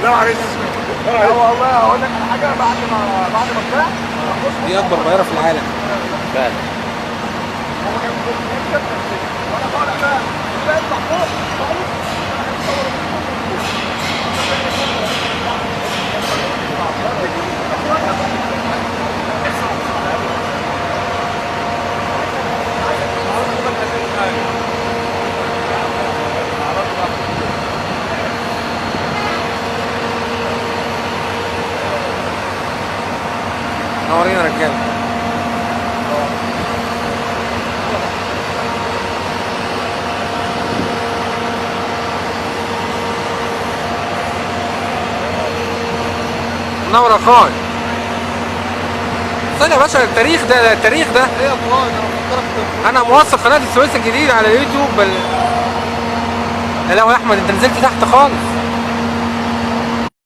لا معلش. لا والله هقول لك على حاجه، بعد ما طلعت دي اكبر طياره في العالم فعلا. هو كان بيكسب وانا طالع بقى يطلع فوق خالص. نورينا رجاله. منور يا اخوي. استنى يا باشا، التاريخ ده ايه يا اخوان، انا فكرت انا موثق قناه السويس الجديد على يوتيوب لا يا احمد، انت نزلت تحت خالص.